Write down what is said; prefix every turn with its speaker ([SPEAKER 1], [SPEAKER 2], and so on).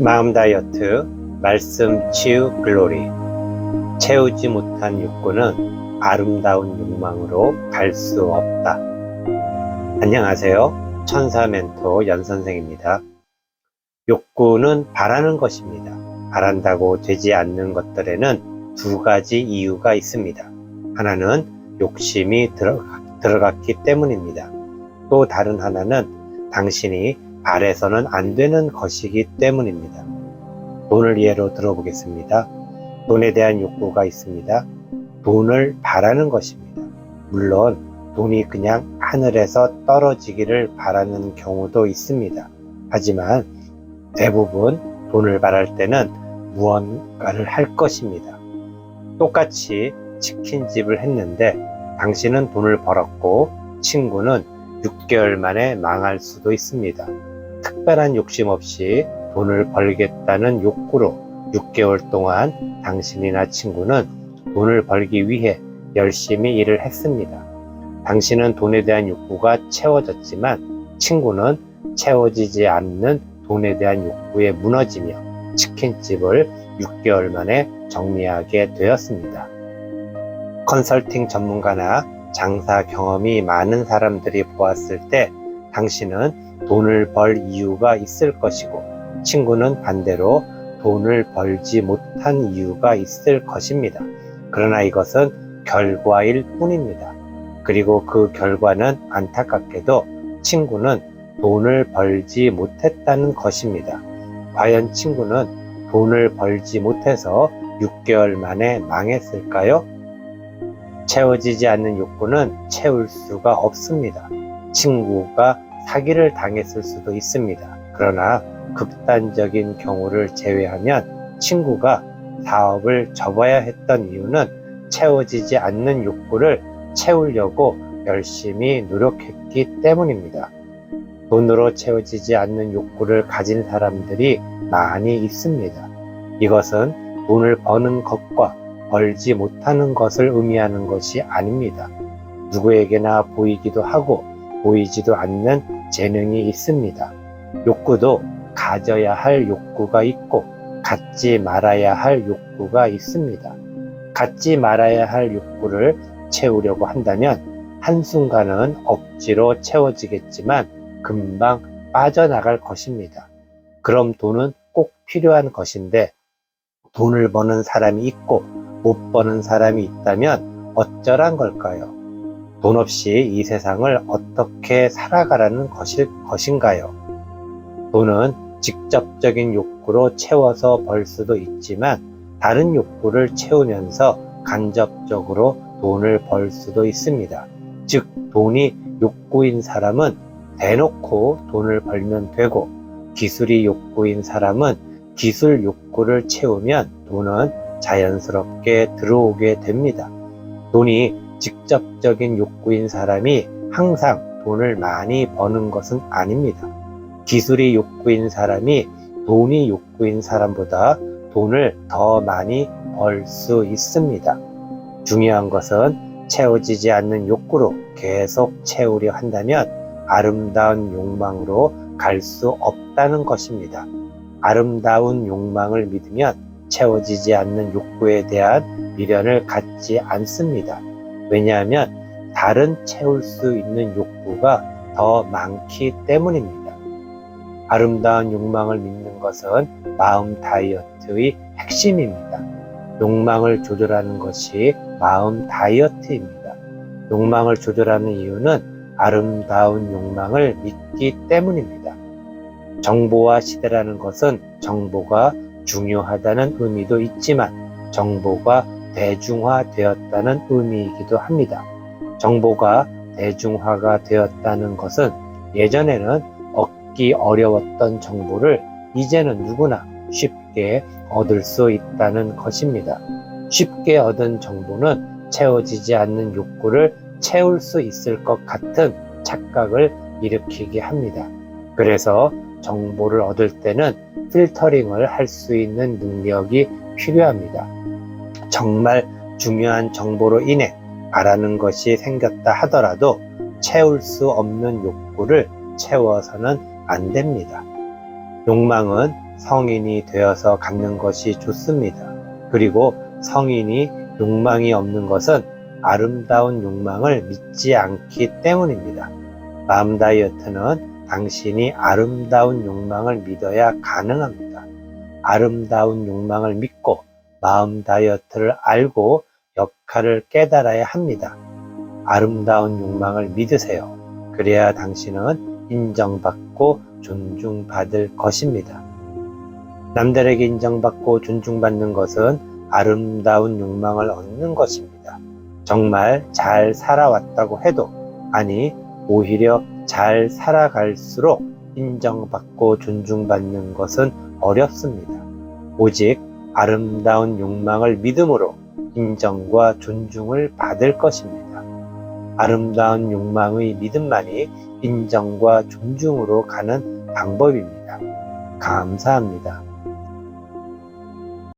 [SPEAKER 1] 마음 다이어트, 말씀 치유 글로리. 채우지 못한 욕구는 아름다운 욕망으로 갈 수 없다. 안녕하세요. 천사 멘토 연선생입니다. 욕구는 바라는 것입니다. 바란다고 되지 않는 것들에는 두 가지 이유가 있습니다. 하나는 욕심이 들어갔기 때문입니다. 또 다른 하나는 당신이 바래서는 안 되는 것이기 때문입니다. 돈을 예로 들어보겠습니다. 돈에 대한 욕구가 있습니다. 돈을 바라는 것입니다. 물론 돈이 그냥 하늘에서 떨어지기를 바라는 경우도 있습니다. 하지만 대부분 돈을 바랄 때는 무언가를 할 것입니다. 똑같이 치킨집을 했는데 당신은 돈을 벌었고 친구는 6개월 만에 망할 수도 있습니다. 특별한 욕심 없이 돈을 벌겠다는 욕구로 6개월 동안 당신이나 친구는 돈을 벌기 위해 열심히 일을 했습니다. 당신은 돈에 대한 욕구가 채워졌지만 친구는 채워지지 않는 돈에 대한 욕구에 무너지며 치킨집을 6개월 만에 정리하게 되었습니다. 컨설팅 전문가나 장사 경험이 많은 사람들이 보았을 때 당신은 돈을 벌 이유가 있을 것이고 친구는 반대로 돈을 벌지 못한 이유가 있을 것입니다. 그러나 이것은 결과일 뿐입니다. 그리고 그 결과는 안타깝게도 친구는 돈을 벌지 못했다는 것입니다. 과연 친구는 돈을 벌지 못해서 6개월 만에 망했을까요? 채워지지 않는 욕구는 채울 수가 없습니다. 친구가 사기를 당했을 수도 있습니다. 그러나 극단적인 경우를 제외하면 친구가 사업을 접어야 했던 이유는 채워지지 않는 욕구를 채우려고 열심히 노력했기 때문입니다. 돈으로 채워지지 않는 욕구를 가진 사람들이 많이 있습니다. 이것은 돈을 버는 것과 벌지 못하는 것을 의미하는 것이 아닙니다. 누구에게나 보이기도 하고 보이지도 않는 재능이 있습니다. 욕구도 가져야 할 욕구가 있고 갖지 말아야 할 욕구가 있습니다. 갖지 말아야 할 욕구를 채우려고 한다면 한순간은 억지로 채워지겠지만 금방 빠져나갈 것입니다. 그럼 돈은 꼭 필요한 것인데 돈을 버는 사람이 있고 못 버는 사람이 있다면 어쩌란 걸까요? 돈 없이 이 세상을 어떻게 살아가라는 것인가요? 돈은 직접적인 욕구로 채워서 벌 수도 있지만 다른 욕구를 채우면서 간접적으로 돈을 벌 수도 있습니다. 즉, 돈이 욕구인 사람은 대놓고 돈을 벌면 되고 기술이 욕구인 사람은 기술 욕구를 채우면 돈은 자연스럽게 들어오게 됩니다. 돈이 직접적인 욕구인 사람이 항상 돈을 많이 버는 것은 아닙니다. 기술이 욕구인 사람이 돈이 욕구인 사람보다 돈을 더 많이 벌 수 있습니다. 중요한 것은 채워지지 않는 욕구로 계속 채우려 한다면 아름다운 욕망으로 갈 수 없다는 것입니다. 아름다운 욕망을 믿으면 채워지지 않는 욕구에 대한 미련을 갖지 않습니다. 왜냐하면 다른 채울 수 있는 욕구가 더 많기 때문입니다. 아름다운 욕망을 믿는 것은 마음 다이어트의 핵심입니다. 욕망을 조절하는 것이 마음 다이어트입니다. 욕망을 조절하는 이유는 아름다운 욕망을 믿기 때문입니다. 정보화 시대라는 것은 정보가 중요하다는 의미도 있지만 정보가 대중화되었다는 의미이기도 합니다. 정보가 대중화가 되었다는 것은 예전에는 얻기 어려웠던 정보를 이제는 누구나 쉽게 얻을 수 있다는 것입니다. 쉽게 얻은 정보는 채워지지 않는 욕구를 채울 수 있을 것 같은 착각을 일으키게 합니다. 그래서 정보를 얻을 때는 필터링을 할 수 있는 능력이 필요합니다. 정말 중요한 정보로 인해 바라는 것이 생겼다 하더라도 채울 수 없는 욕구를 채워서는 안 됩니다. 욕망은 성인이 되어서 갖는 것이 좋습니다. 그리고 성인이 욕망이 없는 것은 아름다운 욕망을 믿지 않기 때문입니다. 마음 다이어트는 당신이 아름다운 욕망을 믿어야 가능합니다. 아름다운 욕망을 믿고 마음 다이어트를 알고 역할을 깨달아야 합니다. 아름다운 욕망을 믿으세요. 그래야 당신은 인정받고 존중받을 것입니다. 남들에게 인정받고 존중받는 것은 아름다운 욕망을 얻는 것입니다. 정말 잘 살아왔다고 해도, 아니, 오히려 잘 살아갈수록 인정받고 존중받는 것은 어렵습니다. 오직 아름다운 욕망을 믿음으로 인정과 존중을 받을 것입니다. 아름다운 욕망의 믿음만이 인정과 존중으로 가는 방법입니다. 감사합니다.